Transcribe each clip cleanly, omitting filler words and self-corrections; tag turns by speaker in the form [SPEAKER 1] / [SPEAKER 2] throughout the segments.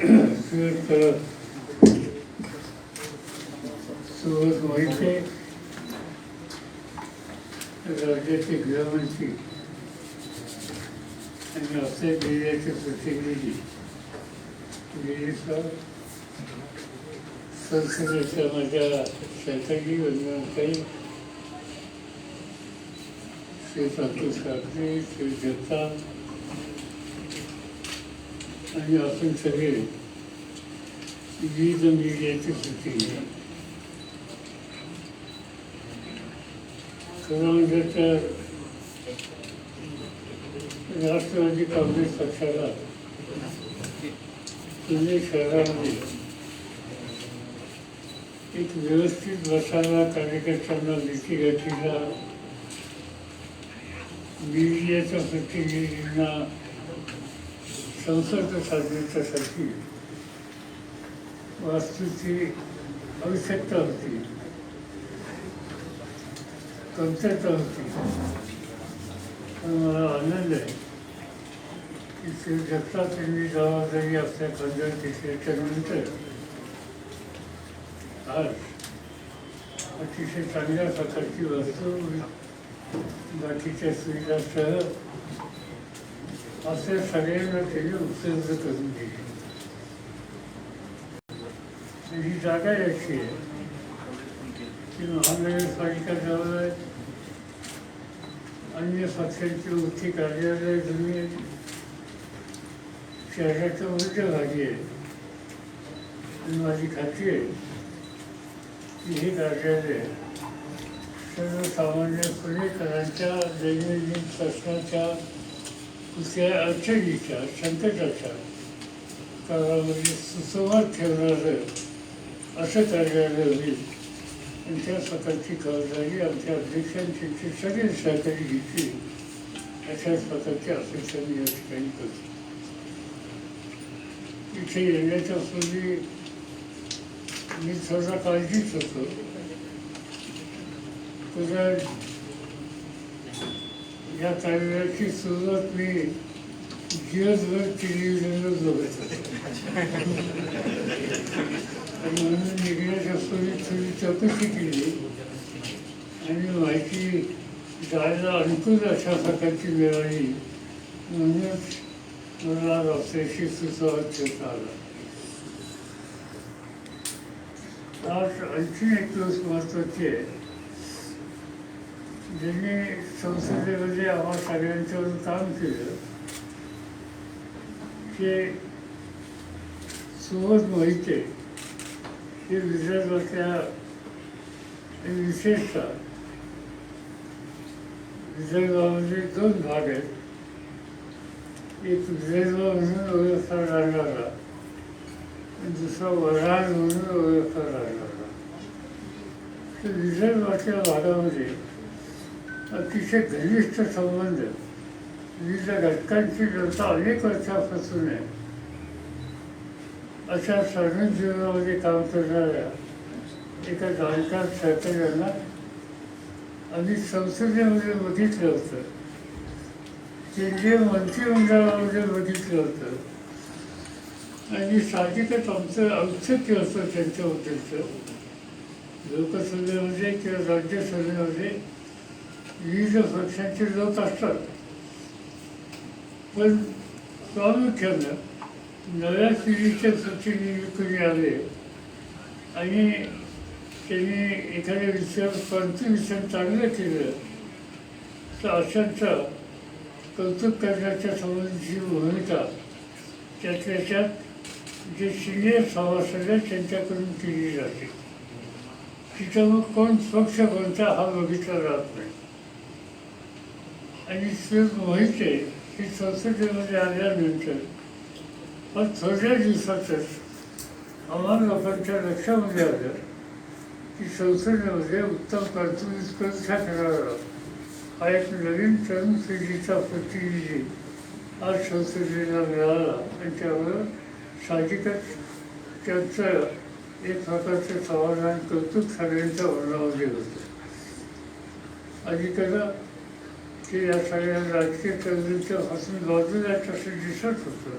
[SPEAKER 1] सुरत सुरत मोहिते राज्याचे गृहमंत्री आणि असे जिल्ह्याचे प्रतिनिधी दिल्लीसह संसदेच्या माझ्या सहकारी वंदनताई श्री संतोष काकडे, श्री जगताप आणि आपण सगळे विविध मीडियाचे प्रतिनिधी. खरं म्हणजे तर राष्ट्रवादी काँग्रेस पक्षाला पुणे शहरामध्ये एक व्यवस्थित बसायला, कार्यकर्त्यांना भेटीगाठीला, मीडियाच्या प्रतिनिधींना संसर्ग साधण्यासाठी वास्तूची आवश्यकता होती, कमतरता होती. मला आनंद आहे की श्री जगताप यांनी जबाबदारी आपल्या खांद्यावर घेतल्याच्या नंतर आज अतिशय चांगल्या प्रकारची वास्तू बाकीच्या सुविधासह असे सगळ्यांना त्याने उपलब्ध करून दिली. ही जागा याची आहे की महानगरपालिका जवळ आहे, अन्य पक्षांची मोठी कार्यालय जुनी आहे, शहराच्या मध्यभागी आहे. आणि माझी खात्री आहे की हे कार्यालय सर्वसामान्य पुणेकरांच्या दैनंदिन प्रश्नाच्या कुठल्या अडचणीच्या, संकटाच्या काळामध्ये सुसंवाद ठेवणारं असं कार्यालय होईल. आणि त्या प्रकारची खबरदारी आमच्या अध्यक्षांची सगळे सहकारी घेतली, अशाच प्रकारची अपेक्षा मी या ठिकाणी करतो. इथे येण्याच्या पूर्वी मी थोडा काळजीच होतो. तुझ्या या कार्यालयाची सुरुवात मी दिवसभर टेलिव्हिजनवर बघत होतो आणि म्हणून निघण्याच्या पूर्वी थोडी चौकशी केली आणि माहिती जायला अनुकूल अशा प्रकारची मिळाली. म्हणूनच मला आपल्याशी सुसंवाद ठेवता आला. आज आणखी एक गोष्ट महत्त्वाची आहे. ज्यांनी संसदेमध्ये आम्हा सगळ्यांच्यावर काम केलं ते सुबोध मोहिते हे विदर्भातल्या विशेषतः विदर्भामध्ये दोन भाग आहेत. एक विदर्भ म्हणून ओळखला जाणारा आणि दुसरा वऱ्हाड म्हणून ओळखला जाणारा. तर विदर्भाच्या भागामध्ये अतिशय घनिष्ठ संबंध विविध घटकांची जनता अनेक वर्षापासून आहे. अशा सरण जीवनामध्ये काम करणाऱ्या एका जाणकार सहकार्यांना आम्ही संसदेमध्ये बघितलं होतं, केंद्रीय मंत्रिमंडळामध्ये बघितलं होतं आणि साहजिकच आमचं औत्सुक्य होतं त्यांच्याबद्दलचं. लोकसभेमध्ये किंवा राज्यसभेमध्ये विविध पक्षांचे लोक असतात, पण प्रामुख्यानं नव्या पिढीचे प्रतिनिधी कोणी आले आणि त्यांनी एखाद्या विषयावर कॉन्ट्रिब्युशन चांगलं केलं तर अशांचं कौतुक करण्याच्या संबंधीची भूमिका त्यातल्या त्यात जे सिनियर सभासद आहेत त्यांच्याकडून केली जाते. तिथं मग कोण पक्ष कोणता हा बघितला जात नाही. आणि श्री मोहिते ही संसदेमध्ये आल्यानंतर पण थोड्या दिवसातच आम्हा लोकांच्या लक्षामध्ये आलं की संसदेमध्ये उत्तम कॉन्ट्रिब्यूट करणारा हा एक नवीन तरुण पिढीचा प्रतिनिधी आज संसदेला मिळाला आणि त्यामुळं साहजिकच त्यांचं एक प्रकारचं समाधान कौतुक सगळ्यांच्या वर्णामध्ये होतं. अलीकडं ते या सगळ्या राजकीय चळवळीच्या पासून बाजूला तसं दिसत होतं.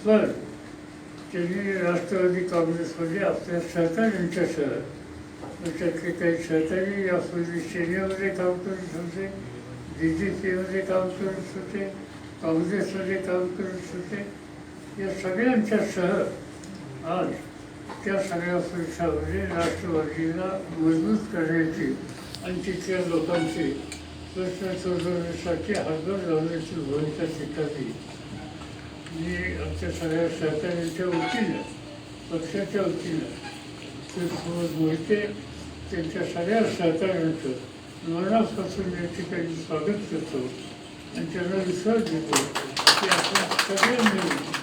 [SPEAKER 1] पण त्यांनी राष्ट्रवादी काँग्रेसमध्ये आपल्या सहकाऱ्यांच्यासह त्यातले काही सहकारी यापूर्वी सेनेमध्ये काम करत होते, DGPमध्ये काम करत होते, काँग्रेसमध्ये काम करत होते. या सगळ्यांच्यासह आज त्या सगळ्या पक्षामध्ये राष्ट्रवादीला मजबूत करण्याची आणि तिथल्या लोकांचे प्रश्न सोडवण्यासाठी हातभार लावण्याची भूमिका स्वीकारली. मी आमच्या सगळ्या सहकाऱ्यांच्या वतीनं, पक्षाच्या वतीनं सुरेश मोहिते त्यांच्या सगळ्या सहकाऱ्यांचं मनापासून या ठिकाणी स्वागत करतो आणि त्यांना विश्वास देतो की आपण सगळे मिळून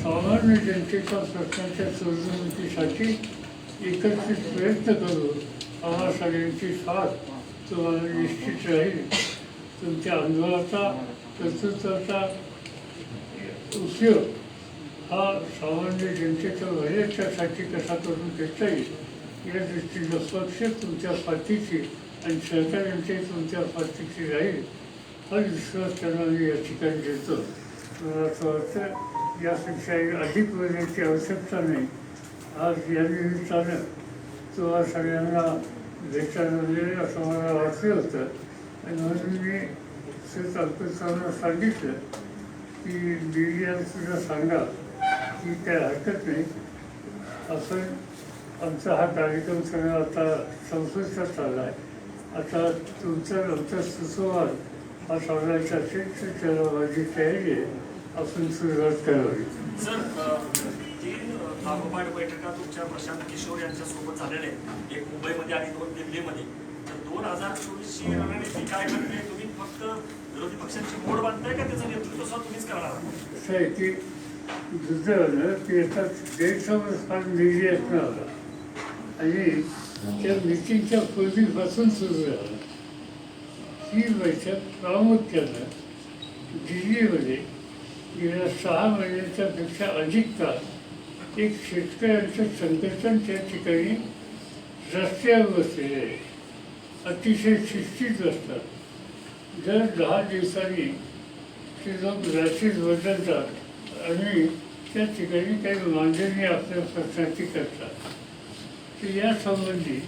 [SPEAKER 1] सामान्य जनतेच्या प्रश्नांच्या सोडवणुकीसाठी एकत्रित प्रयत्न करू. आम्हा सगळ्यांची साथ तुम्हाला निश्चित राहील. तुमच्या अनुभवाचा, कर्तृत्वाचा उपयोग हा सामान्य जनतेच्या भल्याच्यासाठी कसा करून घेता येईल या दृष्टीनं पक्ष तुमच्या पाठीशी आणि सहकार्यांचे तुमच्या पाठीशी राहील हा विश्वास त्यांना मी या ठिकाणी देतो. मला असं वाटतं यापेक्षा अधिक बोलण्याची आवश्यकता नाही. आज या निमित्तानं तुम्हा सगळ्यांना भेटायला मिळेल असं मला वाटलं होतं आणि म्हणून मी अल्पतांना सांगितलं की मीडियाला सुद्धा सांगा की काय हरकत नाही. आपण आमचा हा कार्यक्रम सगळा आता संपुष्टात आला आहे. आता तुमचा आमचा सुसंवाद हा साधायचा असेल तर त्याला माझी तयारी आहे. आपण सुरुवात करावी.
[SPEAKER 2] सर, 3 लागोपाठ बैठका तुमच्या प्रशांत किशोर यांच्यासोबत झालेल्या आहेत, एक मुंबईमध्ये आणि 2 दिल्लीमध्ये. तर 2024ची रणनीती काय करते? तुम्ही फक्त विरोधी पक्षांची मोड बांधताय का त्याचं नेतृत्व सुद्धा तुम्हीच करणार?
[SPEAKER 1] असं आहे की दुसरं की आता गैरसमज फार निधी असणार आला आणि त्या मिटिंगच्या पूर्वीपासून सुरू झाला. ही बैठक प्रामुख्यानं दिल्लीमध्ये गेल्या 6 महिन्याच्या पेक्षा अधिक काळ एक शेतकऱ्यांचं संघटन त्या ठिकाणी रस्त्यावर बसलेले आहे. अतिशय शिस्तीत असतात. दर 10 दिवसांनी ते लोक राशीच बदलतात आणि त्या ठिकाणी काही मांडणी आपल्या प्रश्नाची करतात. तर या संबंधी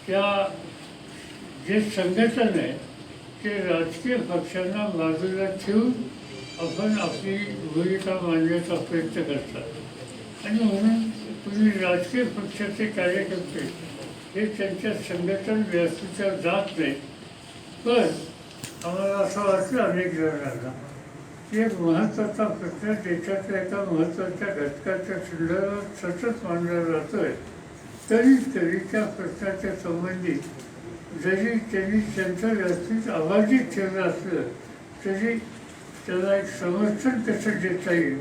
[SPEAKER 1] त्या जे संघटन आहे ते राजकीय पक्षांना बाजूला ठेवून आपण आपली भूमिका मांडण्याचा प्रयत्न करतात आणि म्हणून तुम्ही राजकीय पक्षाचे कार्यकर्ते हे त्यांच्या संघटन व्यवस्थेच्या जात नाही. पण आम्हाला असं वाटलं अनेक जणांना की एक महत्त्वाचा प्रश्न देशातल्या एका महत्त्वाच्या घटकाच्या संदर्भात सतत मांडला जातो आहे. तरी त्या प्रश्नाच्या संबंधी जरी त्यांनी त्यांचं व्यवस्थित अबाधित ठेवलं असलं तरी त्याला एक समर्थन कसं देता येईल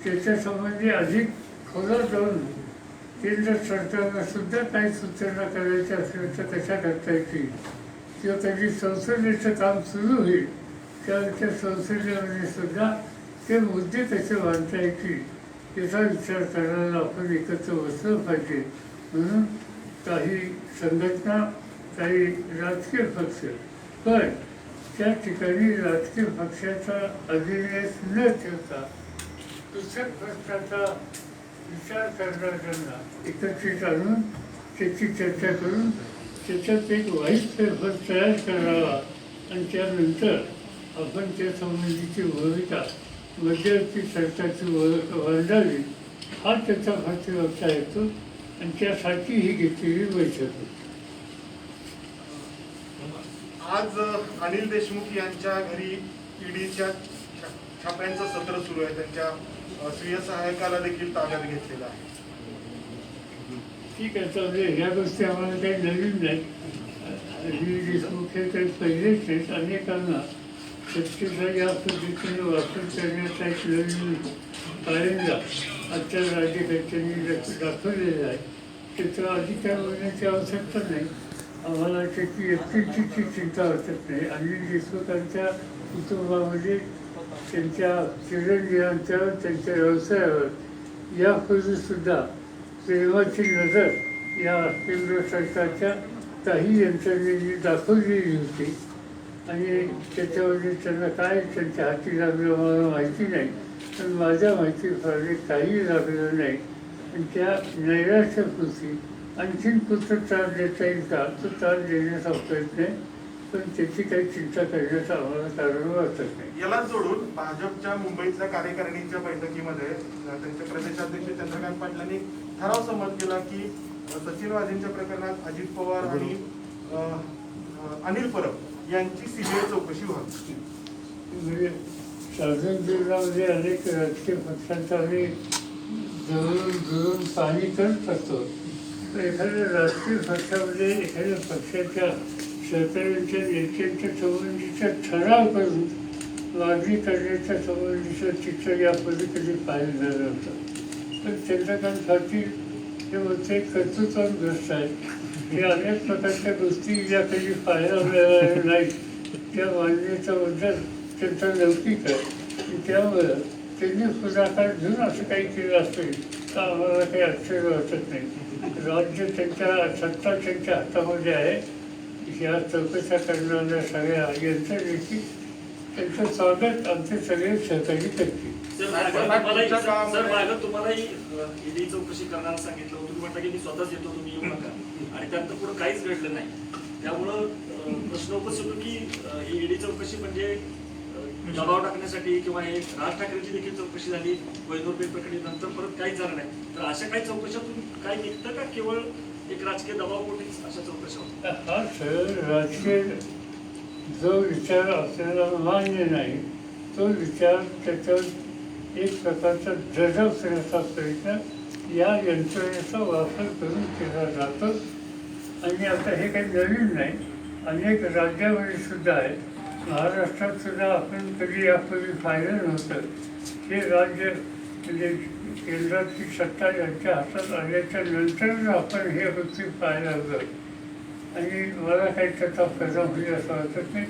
[SPEAKER 1] त्याच्यासंबंधी अधिक खोलात जाऊन केंद्र सरकारला सुद्धा काही सूचना करायच्या असल्या तर कशा करता येतील किंवा कधी संसदेचं काम सुरू होईल त्यावेळी त्या संसदेमध्ये सुद्धा ते मुद्दे कसे मांडता येतील याचा विचार करायला आपण एकत्र बसलं पाहिजे. म्हणून काही संघटना, काही राजकीय पक्ष, पण त्या ठिकाणी राजकीय पक्षाचा अभिनय न ठेवता दुसऱ्या प्रश्नाचा विचार करणाऱ्यांना एकत्रित आणून त्याची चर्चा करून त्याच्यात एक व्हाईट पेपर तयार करावा आणि त्यानंतर आपण त्या संबंधीची भूमिका मध्यवर्ती सरकारची मांडावी हा त्याचा पाठीमागचा येतो आणि त्यासाठी ही घेतलेली बैठक होती.
[SPEAKER 3] आज अनिल देशमुख यांच्या घरी ईडीच्या छाप्यांचं सत्र सुरू आहे. त्यांच्या स्वीय सहायकाला देखील ताब्यात घेतलेला आहे.
[SPEAKER 1] ठीक आहे, तर ह्या गोष्टी आम्हाला काही नवीन नाही. अनिल देशमुख हे काही पहिलेच आहेत. अनेकांना सत्तेचा या पद्धतीने वापर करण्याचा एक नवीन पायंडा आजच्या राज्यकर्त्यांनी दाखवलेला आहे. त्याचा अधिकार होण्याची आवश्यकता नाही. आम्हाला त्याची एकटीची चिंता वाटत नाही. अनिल देशमुखांच्या कुटुंबामध्ये त्यांच्या चिरंजीवांच्यावर, त्यांच्या व्यवसायावर यापूर्वीसुद्धा प्रेमाची नजर या केंद्र सरकारच्या काही यंत्रणेने दाखवलेली होती आणि त्याच्यामध्ये त्यांना काय त्यांच्या हाती लागलं मला माहिती नाही. पण माझ्या माहितीप्रमाणे काही लागलं नाही. आणि त्या नैराश्यकृती आणखीन पुढचा त्रास देता येईल का तो त्रास देण्याचा प्रयत्न आहे, पण त्याची काही चिंता करण्याचं आम्हाला कारण वाटत नाही.
[SPEAKER 3] याला जोडून भाजपच्या मुंबईतल्या कार्यकारिणीच्या बैठकीमध्ये त्यांचे प्रदेशाध्यक्ष चंद्रकांत पाटलांनी ठराव संमत केला की सचिन वाझेंच्या प्रकरणात अजित पवार आणि अनिल परब यांची सीबीआय चौकशी व्हावी.
[SPEAKER 1] म्हणजे साधारण जीवनामध्ये अनेक राजकीय पक्षांचा आम्ही जवळून पाणी करत असतो. तर एखाद्या राजकीय पक्षामध्ये एखाद्या पक्षाच्या सहकार्यांच्या नेत्यांच्या संबंधीचा ठराव करून मागणी करण्याच्या संबंधीचं चित्र यापूर्वी कधी पाहिलं झालं होतं. पण चंद्रकांत पाटील हे मोठे कर्तृत्वग्रस्त आहेत. हे अनेक प्रकारच्या गोष्टी ज्या कधी पाहायला मिळाल्या नाहीत त्या मांडण्याचा मुद्दा त्यांचा लौकिक आहे. त्यामुळं त्यांनी पुढाकार घेऊन असं काही केलं असेल तर आम्हाला काही आश्चर्य वाटत नाही. राज्य त्यांच्या सत्ता त्यांच्या हातामध्ये आहे. या चौकशा करणाऱ्या सगळ्या यांचं देखील त्यांचं स्वागत आमचे सगळे सहकारी करतील.
[SPEAKER 2] सर तुम्हालाही ईडी चौकशी करण्याला सांगितलं होतं, तुम्ही म्हटलं की मी स्वतःच येतो, तुम्ही येऊ नका, आणि त्यानंतर पुढे काहीच घडलं नाही. त्यामुळं प्रश्न उपस्थित होतो की ही ईडी चौकशी म्हणजे दबाव टाकण्यासाठी किंवा हे राज ठाकरेंची देखील चौकशी झाली वैदोरपेठ प्रकरणी, नंतर परत काहीच झालं नाही. तर अशा काही चौकशातून काय निघतं का केवळ एक राजकीय दबावापोटीच अशा चौकशा होतात?
[SPEAKER 1] हा सर राजकीय जो विचार आपल्याला मान्य नाही तो विचार त्याच्यावर एक प्रकारचा जडव करण्याचा प्रयत्न या यंत्रणेचा वापर करून केला जातो. आणि आता हे काही नवीन नाही, अनेक राज्यामध्ये सुद्धा आहे. महाराष्ट्रात सुद्धा आपण कधी यापूर्वी पाहिलं नव्हतं. हे राज्य म्हणजे केंद्राची सत्ता यांच्या हातात आल्याच्या नंतर आपण हे गोष्टी पाहायला लागलो. आणि मला काही त्याचा परिणाम होईल असं वाटत नाही.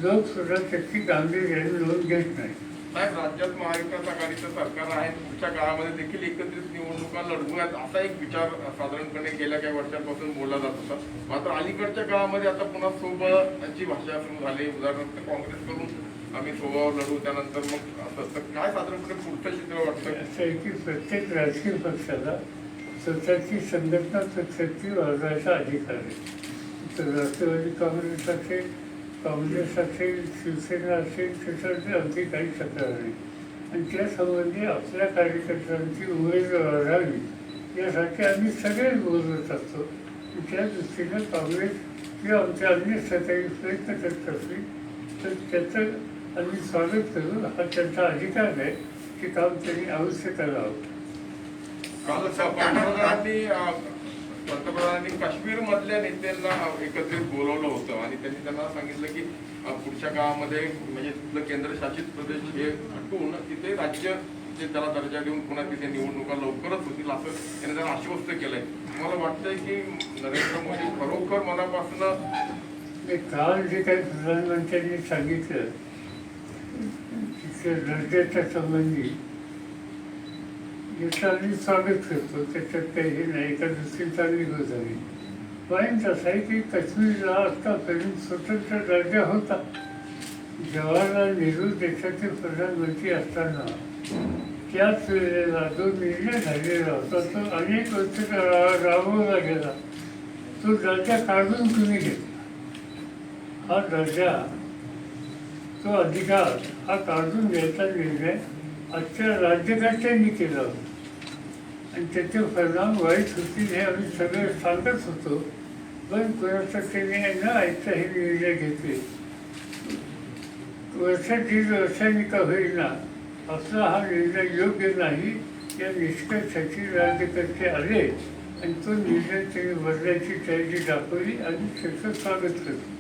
[SPEAKER 1] लोक सुद्धा त्याची गांभीर्याने नोंद घेत नाही.
[SPEAKER 4] साहेब, राज्यात महाविकास आघाडीचं सरकार आहे, पुढच्या काळामध्ये देखील एकत्रित निवडणुका लढवूयात असा एक विचार साधारणपणे गेल्या काही वर्षांपासून बोलला जात होता. मात्र अलीकडच्या काळामध्ये आता पुन्हा सोबतची भाषा सुरू झाली. उदाहरणार्थ काँग्रेसकडून आम्ही सोबत लढू, त्यानंतर मग असं. तर काय साधारणपणे पुढचं चित्र वाटतं?
[SPEAKER 1] असं आहे की प्रत्येक राजकीय पक्षाला स्वतःची संघटनात्मक शक्ती वाढवायचा अधिकार आहे. तर राष्ट्रवादी काँग्रेस असेल, काँग्रेस असेल, शिवसेना असेल, त्याच्यावरती आमची काही तक्रार नाही. आणि त्या संबंधी आपल्या कार्यकर्त्यांची उमेद वाढावी यासाठी आम्ही सगळेच बोलत असतो. त्या दृष्टीनं काँग्रेस किंवा आमच्या अन्य सहकारी प्रयत्न करत असतील तर त्याचं आम्ही स्वागत करू. हा त्यांचा अधिकार आहे. ते काम त्यांनी अवश्य करावं.
[SPEAKER 4] काल पंतप्रधानांनी काश्मीरमधल्या नेत्यांना एकत्रित बोलवलं होतं आणि त्यांना सांगितलं की पुढच्या काळामध्ये म्हणजे तिथलं केंद्रशासित प्रदेश हे हटवून तिथे राज्य जे त्याला दर्जा देऊन पुन्हा तिथे निवडणुका लवकरच होतील असं त्यांनी त्यांना आश्वस्त केलंय. मला वाटतंय की नरेंद्र मोदी खरोखर मनापासून
[SPEAKER 1] काल जे काही प्रधानमंत्र्यांनी सांगितलं दर्जाच्या संबंधी याचं आम्ही स्वागत करतो. त्याच्यात काही हे नाही. एका दुसरी चांगली गोष्ट झाली. पॉईंट असा आहे की काश्मीरला आतापर्यंत स्वतंत्र दर्जा होता. जवाहरलाल नेहरू देशाचे प्रधानमंत्री असताना त्याच वेळेला जो निर्णय झालेला होता तो अनेक वर्ष राबवला गेला. तो दर्जा काढून तुम्ही घेतला. हा दर्जा, तो अधिकार हा काढून घ्यायचा निर्णय आजच्या राज्यकर्त्यांनी केला होता. आणि त्याचे परिणाम वाईट होतील हे आम्ही सगळे सांगत होतो. पण कोणाचा त्यांनी न ऐकता हे निर्णय घेतले. दीड वर्षांनी का होईना आपला हा निर्णय योग्य नाही या निष्कर्षाची राज्यकर्ते आले आणि तो निर्णय त्यांनी बदलायची तयारी दाखवली आणि त्याचं स्वागत करतो.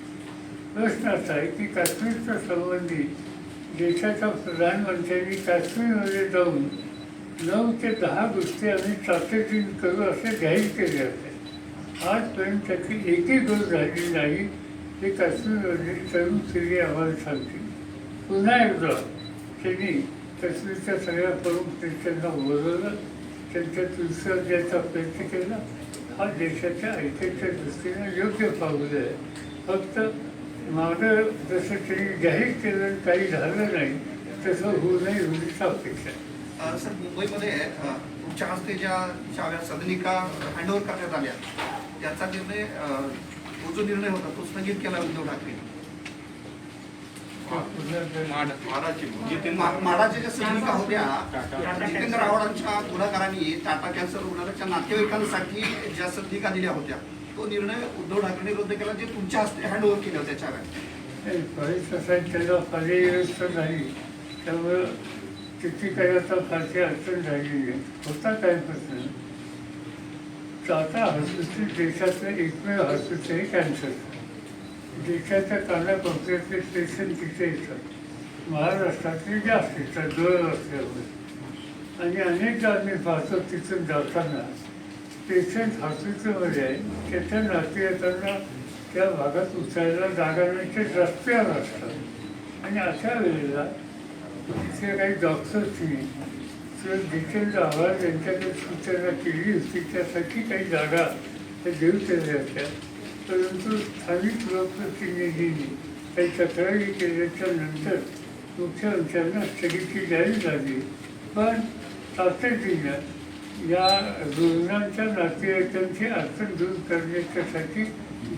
[SPEAKER 1] प्रश्न असा आहे की काश्मीरच्या संबंधी देशाच्या प्रधानमंत्र्यांनी काश्मीरमध्ये जाऊन 9 ते 10 गोष्टी आम्ही तातडीने करू असे जाहीर केले होते. आजपर्यंत त्याची एकही गोष्ट झाली नाही. हे काश्मीरमध्ये तरुण पिढी आम्हाला सांगते. पुन्हा एकदा त्यांनी काश्मीरच्या सगळ्या प्रमुख नेत्यांना बोलवलं, त्यांच्यात विश्वास द्यायचा प्रयत्न केला. हा देशाच्या ऐक्याच्या दृष्टीने योग्य पाऊल आहे. फक्त मागं जसं त्यांनी जाहीर केलं काही झालं नाही तसं होऊ नये एवढीच अपेक्षा आहे.
[SPEAKER 5] सर मुंबईमध्ये तुमच्या हस्ते ज्या चाव्या सदनिका हँडओव्हर करण्यात आल्या त्याचा निर्णय तो जो निर्णय होता तो स्थगित केला उद्धव ठाकरे. माडाच्या ज्या सदनिका होत्या जितेंद्र आव्हाडांच्या पुढाकारांनी टाटा कॅन्सर रुग्णालयाच्या नातेवाईकांसाठी ज्या सदनिका दिल्या होत्या तो निर्णय उद्धव ठाकरेंनी रद्द केला जे तुमच्या हस्ते हँडओव्हर केल्या होत्या चाव्या.
[SPEAKER 1] परिस्थिती त्याला पर्यायी झाली त्यामुळं तिची काही आता फारशी अडचण झालेली नाही. होता काय प्रश्न टाटा हॉस्पिटल देशातलं एकमेव हॉस्पिटल आहे कॅन्सर. देशाच्या कानाकोपऱ्यातले पेशंट तिथे येतात. महाराष्ट्रातले जास्त येतात जवळ असल्यामुळे आणि अनेकदा आम्ही पाहतो तिथून जाताना पेशंट हॉस्पिटलमध्ये आहे त्याच्या नातेवाईकांना त्या भागात उचलायला जागा नाही ते रस्त्यावर असतात आणि अशा वेळेला तिथे काही डॉक्टर्सनी तर जितेंद्र आव्हाड यांच्याकडे सूचना केली होती त्यासाठी काही जागा त्या देऊ केल्या होत्या परंतु स्थानिक लोकप्रतिनिधींनी काही तक्रारी केल्याच्या नंतर मुख्यमंत्र्यांना स्थगिती द्यावी लागली. पण तातडीनं या रुग्णांच्या नातेवाईकांची अडचण दूर करण्याच्यासाठी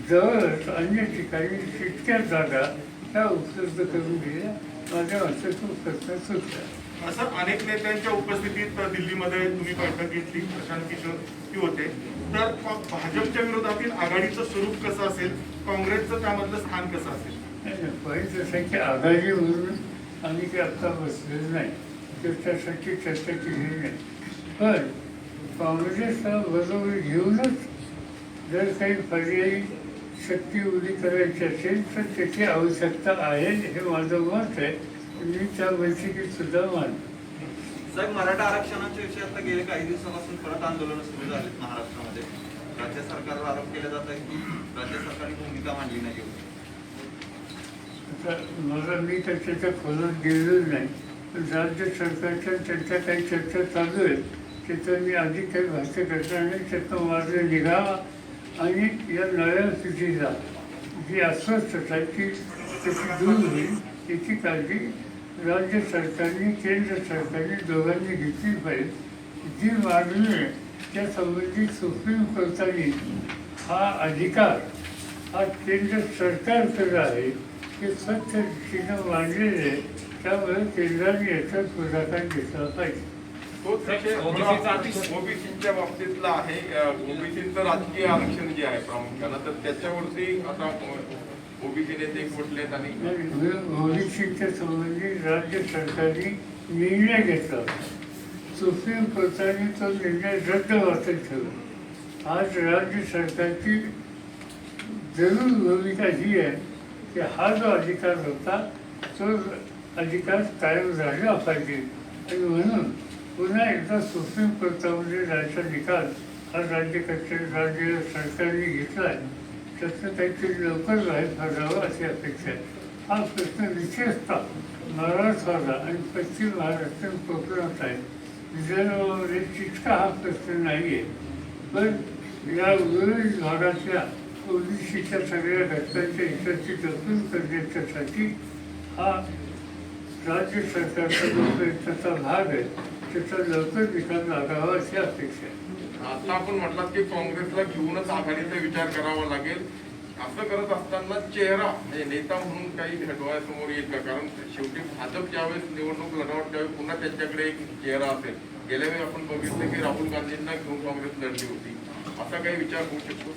[SPEAKER 1] जवळच अन्य ठिकाणी तितक्या जागा त्या उपलब्ध करून दिल्या. माझ्या वाटतं तो प्रश्न सुटला.
[SPEAKER 3] असं अनेक नेत्यांच्या उपस्थितीत दिल्लीमध्ये तुम्ही बैठक घेतली, प्रशांत किशोर होते. तर भाजपच्या विरोधातील आघाडीचं स्वरूप कसं असेल, काँग्रेसचं त्यामधलं स्थान कसं असेल?
[SPEAKER 1] पण जसं की आघाडी म्हणून आम्ही ते आत्ता बसलेलं नाही तर त्यासाठी चर्चा केली नाही. पण काँग्रेसला बरोबर घेऊनच जर काही पर्यायी शक्ती उभी करायची असेल तर त्याची आवश्यकता आहे हे माझं मत आहे. मी त्या बैठकीत सुद्धा मानतो.
[SPEAKER 6] साहेब, मराठा आरक्षणाच्या विषयात तर गेले काही दिवसापासून परत आंदोलन सुरू झालेत महाराष्ट्रामध्ये. राज्य सरकारवर आरोप केला जात आहे की राज्य सरकारने भूमिका मांडली नाही.
[SPEAKER 1] आता मला मी तर त्याच्या खोलात गेलेलो नाही पण राज्य सरकारच्या त्यांच्या काही चर्चा चालू आहेत त्याचं मी आधी काही भाष्य करणार नाही. त्यातनं माझं निघावा आणि या नव्या स्थितीला जी अस्वस्थता आहे ती त्याची दूर होईल याची काळजी राज्य सरकारने केंद्र सरकारने दोघांनी घेतली पाहिजे. जी मागणी आहे त्या संबंधित सुप्रीम कोर्टाने हा अधिकार हा केंद्र सरकारकडे आहे ते स्वच्छ दृष्टीनं मांडलेले आहे. त्यामुळे केंद्राने याचा पुढाकार घेतला पाहिजे.
[SPEAKER 4] तोच विषय ओबीसीच्या बाबतीतला आहे. ओबीसीचं राजकीय आरक्षण जे आहे प्रामुख्यानं तर त्याच्यावरती आता ओबीसी नेते कुठलेत आणि
[SPEAKER 1] ओबीसीच्या संबंधी राज्य सरकारने निर्णय घेतला. सुप्रीम कोर्टाने तो निर्णय रद्द वाचत ठेवला. आज राज्य सरकारची जरूर भूमिका ही आहे की हा जो अधिकार होता तो अधिकार कायम राहिला पाहिजे आणि म्हणून पुन्हा एकदा सुप्रीम कोर्टामध्ये जायचा निकाल हा राज्य सरकारने घेतला आहे. त्याचं काहीतरी लवकर बाहेर पडावं अशी अपेक्षा आहे. हा प्रश्न विशेषतः मराठवाडा आणि पश्चिम महाराष्ट्र कोकणात आहे. विदर्भामध्ये तितका हा प्रश्न नाही आहे. पण या उर्वरित भागातल्या ओबीसीच्या सगळ्या घटकांच्या हिताची जपून करण्याच्यासाठी हा राज्य सरकारचा जो प्रयत्नाचा भाग आहे त्याचा लवकर निकाल लागावा अशी अपेक्षा आहे.
[SPEAKER 4] आता आपण म्हटलात की काँग्रेसला घेऊनच आघाडीचा विचार करावा लागेल. असं करत असताना चेहरा म्हणजे नेता म्हणून काही डोळ्यासमोर येईल का? कारण शेवटी भाजप ज्यावेळेस निवडणूक लढवत त्यावेळी पुन्हा त्यांच्याकडे एक चेहरा असेल. गेल्या वेळी आपण बघितलं की राहुल गांधींना घेऊन काँग्रेस लढली होती. असा काही विचार होऊ शकतो?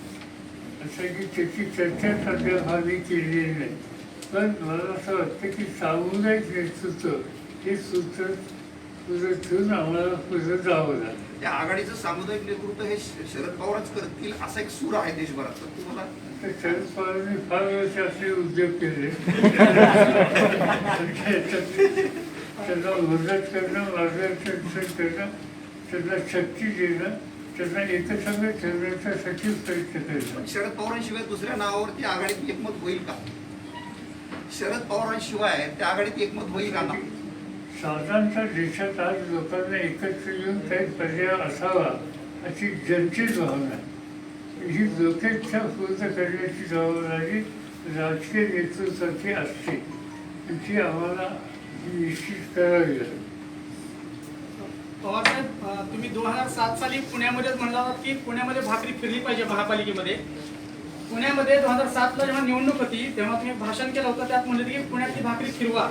[SPEAKER 1] असं की त्याची चर्चा सध्या भावी केलेली नाही. पण मला असं वाटतं की सामुदायिक नेतृत्व हे सूत्र पुढे ठेवून आम्हाला पुढे जावं लागेल.
[SPEAKER 5] त्या आघाडीचं सामुदायिक नेतृत्व हे शरद पवारच करतील असा एक सूर आहे देशभरात. तर तुम्हाला
[SPEAKER 1] शरद पवारांनी फार वर्ष असे उद्योग केले त्यांना मदत करणं मार्गदर्शन करणं त्यांना शक्ती देणं त्यांना एकसंघ ठेवण्यासाठी प्रयत्न केला.
[SPEAKER 5] शरद पवारांशिवाय दुसऱ्या नावावरती आघाडीत एकमत होईल का? शरद पवारांशिवाय त्या आघाडीत एकमत होईल का?
[SPEAKER 1] साधारणतः देशात आज लोकांना एकत्र येऊन काही पर्याय असावा अशी जनतेची भावना आहे. ही लोकेच्छा पूर्ण करण्याची जबाबदारी राजकीय नेतृत्वाची असते. ती आम्हाला ही निश्चित करावी लागेल.
[SPEAKER 7] पवारसाहेब, तुम्ही 2007 साली पुण्यामध्येच म्हणला होता की पुण्यामध्ये भाकरी फिरली पाहिजे महापालिकेमध्ये. पुण्यामध्ये 2007ला जेव्हा निवडणूक होती तेव्हा तुम्ही भाषण केलं होतं, त्यात म्हणले की पुण्यातली भाकरी फिरवा.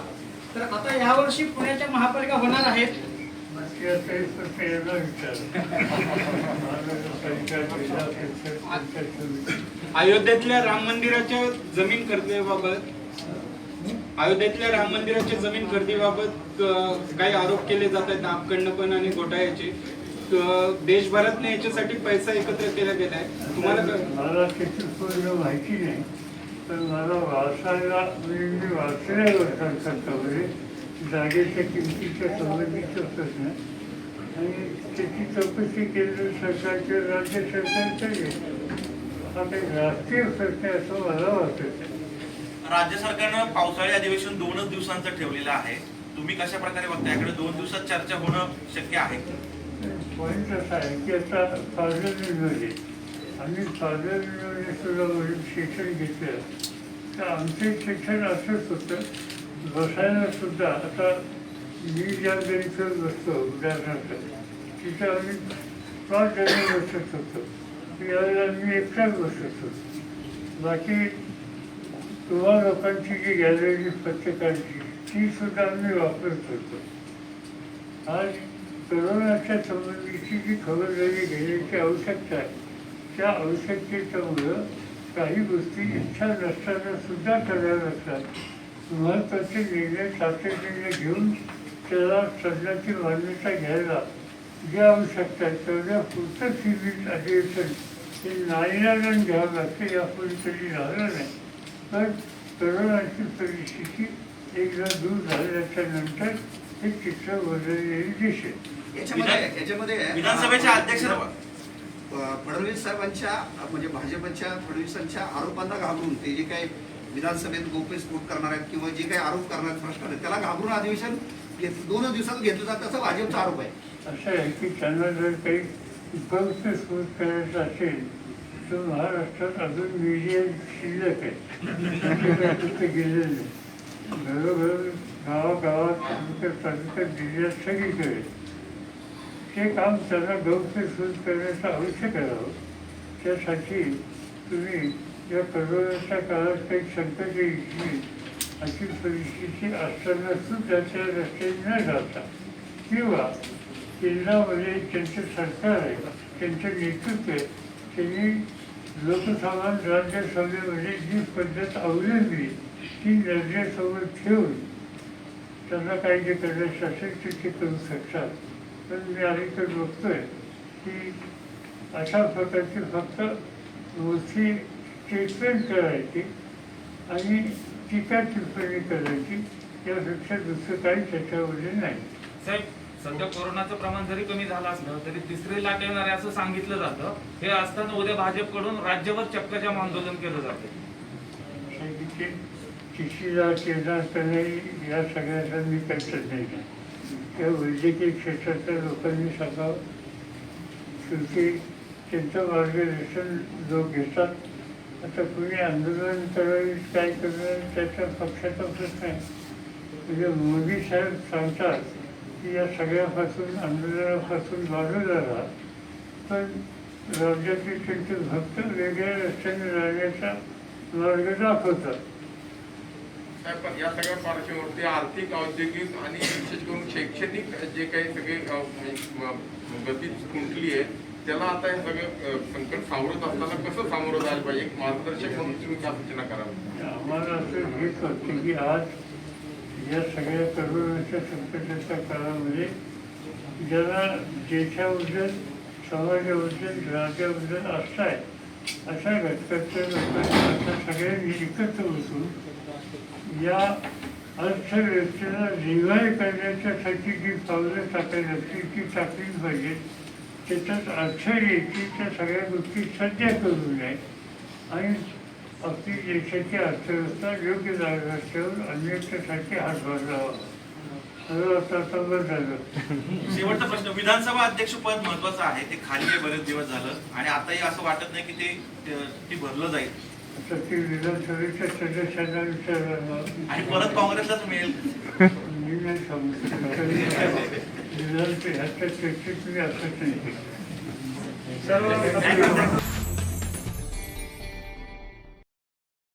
[SPEAKER 7] तर आता यावर्षी पुण्याच्या महापालिका होणार आहेत.
[SPEAKER 1] त्या काही प्रश्न यायला विचार
[SPEAKER 8] अयोध्येतल्या राम मंदिराच्या जमीन खरेदीबाबत जमीन खरेदीबाबत काही आरोप केले जात आहेत आपकडनं पण आणि घोटाळ्याचे. देशभरात याच्यासाठी पैसा एकत्र केला गेला आहे. तुम्हाला
[SPEAKER 1] मला त्याची पूर्ण माहिती नाही, पण मला वारसाला म्हणजे मी वाचल्या वर्षांसाठी जागेच्या किमतीच्या संबंधीचा प्रश्न आणि त्याची चौकशी केंद्र सरकारचे राज्य सरकारचे हा काही राष्ट्रीय प्रश्न आहे असं मला वाटत.
[SPEAKER 9] राज्य सरकारनं पावसाळी अधिवेशन 2च दिवसांचं ठेवलेलं आहे. तुम्ही कशा प्रकारे बघता याकडे? 2 दिवसात चर्चा होणं शक्य आहे?
[SPEAKER 1] पॉईंट असा आहे की आता फादर निर्णय आम्ही फादर निर्णय सुद्धा वरील शिक्षण घेतलं तर आमचं शिक्षण असंच होतं. बसायला सुद्धा आता मी ज्या गणितात बसतो उदाहरणार्थ तिथं आम्ही 5 जण बसत होतो. यावेळेला मी एकटाच बसत होतो. बाकी तुम्हा लोकांची जी गॅलरी पत्रकारांची ती सुद्धा आम्ही वापरत होतो. आज कोरोनाच्या संबंधीची जी खबरदारी घेण्याची आवश्यकता आहे त्या आवश्यकतेच्यामुळं काही गोष्टी इच्छा नसताना सुद्धा कराव्या लागतात. महत्त्वाचे निर्णय तातडीने घेऊन त्याला सदनाची मान्यता घ्यायला जी आवश्यकता आहे तेवढ्या पुढचं सिव्हिल अधिवेशन हे नाईलाजाने घ्यावं लागतं. यापूर्वी कधी झालं नाही. पण कोरोनाची परिस्थिती एकदा दूर झाल्याच्या नंतर हे चित्र बदललेली दिसेल.
[SPEAKER 5] याच्यामध्ये
[SPEAKER 9] विधानसभेच्या अध्यक्ष
[SPEAKER 5] फडणवीस साहेबांच्या म्हणजे भाजपच्या फडणवीसांच्या आरोपांना घाबरून ते जे काही विधानसभेत गौप्यस्फोट करणार आहेत किंवा जे काही आरोप करणार आहेत प्रश्न आहेत त्याला घाबरून अधिवेशन 2 दिवसात घेतलं जातं असा भाजपचा आरोप आहे.
[SPEAKER 1] असं आहे की त्यांना जर काही गौप्यस्फोट करायचा असेल तर महाराष्ट्रात अजून मीडिया शिल्लक आहे. तिथे गेलेलं नाही. घरोघर गावागावात तालुक्यात जिल्ह्यात सगळीकडे ते काम त्यांना गौप्यस्फोट करण्याचं आवश्यक आहे. त्यासाठी तुम्ही या कोरोनाच्या काळात काही संकट येईल अशी परिस्थिती असताना सुद्धा त्या रस्त्याने न जाता किंवा केंद्रामध्ये त्यांचं सरकार आहे त्यांचं नेतृत्व आहे त्यांनी लोकसभा राज्यसभेमध्ये जी पद्धत अवलंबली ती नजरेसमोर ठेवून त्यांना काही जे करायचं असेल ते करू शकतात. पण मी अलीकडे बघतोय की अशा प्रकारची फक्त मोठी स्टेटमेंट करायची आणि टीका टिप्पणी करायची यापेक्षा दुसरं काही त्याच्यामध्ये नाही.
[SPEAKER 8] साहेब, सध्या कोरोनाचं प्रमाण जरी कमी झालं असलं तरी 3री लाट येणार आहे असं सांगितलं जातं. हे असताना उद्या भाजपकडून राज्यभर चक्काजाम आंदोलन केलं जातं.
[SPEAKER 1] तिसरी लाट येणार तर नाही या सगळ्याचा मी कल्पत नाही. त्या वैद्यकीय क्षेत्रातल्या लोकांनी सांगावं. शेवटी त्यांचं मार्गदर्शन लोक घेतात. आता कुणी आंदोलन करावी काय करणार त्याच्या पक्षाचा प्रश्न आहे. म्हणजे मोदी साहेब सांगतात की या सगळ्यापासून आंदोलनापासून बाजूला राहा, पण राज्यातील त्यांचे भक्त वेगळ्या रस्त्याने राहण्याचा मार्ग दाखवतात.
[SPEAKER 4] पण या सगळ्या पार्श्वभूमीवरती आर्थिक, औद्योगिक आणि विशेष करून शैक्षणिक जे काही सगळे गती खुंटली आहे त्याला आता हे सगळं संकट सावरत असताना कसं सामोरं जायला पाहिजे? एक मार्गदर्शक म्हणून तुम्ही काय सूचना कराल?
[SPEAKER 1] आम्हाला असं हेच वाटते की आज या सगळ्या कोरोनाच्या संकटाच्या काळामध्ये ज्याला देशाबद्दल, समाजाबद्दल, राज्याबद्दल आस्था आहे अशा घटकाच्या लोकांनी आता सगळ्यांनी एकत्र बसून या अर्थव्यवस्थेला रिवाय करण्याच्यासाठी जी पावलं टाकायला लागतील ती टाकली पाहिजे. त्याच्यात अडचण येते त्या सगळ्या गोष्टी सध्या करू नये आणि आपली देशाची अर्थव्यवस्था योग्य जागेवर ठेवून अन्यथेसाठी हातभार लावा. आता बरं झालं.
[SPEAKER 9] शेवटचा प्रश्न, विधानसभा अध्यक्ष पद महत्वाचं आहे, ते खाली आहे बरेच दिवस झालं आणि आताही असं वाटत नाही की ते भरलं जाईल.
[SPEAKER 1] आता ती विधानसभेच्या सदस्यांना विचारायला
[SPEAKER 9] आणि परत काँग्रेसलाच मिळेल.
[SPEAKER 1] मी नाही सांगू शकत रिझल्ट ह्याच्या चर्चेत तुम्ही असंच नाही
[SPEAKER 2] सर्व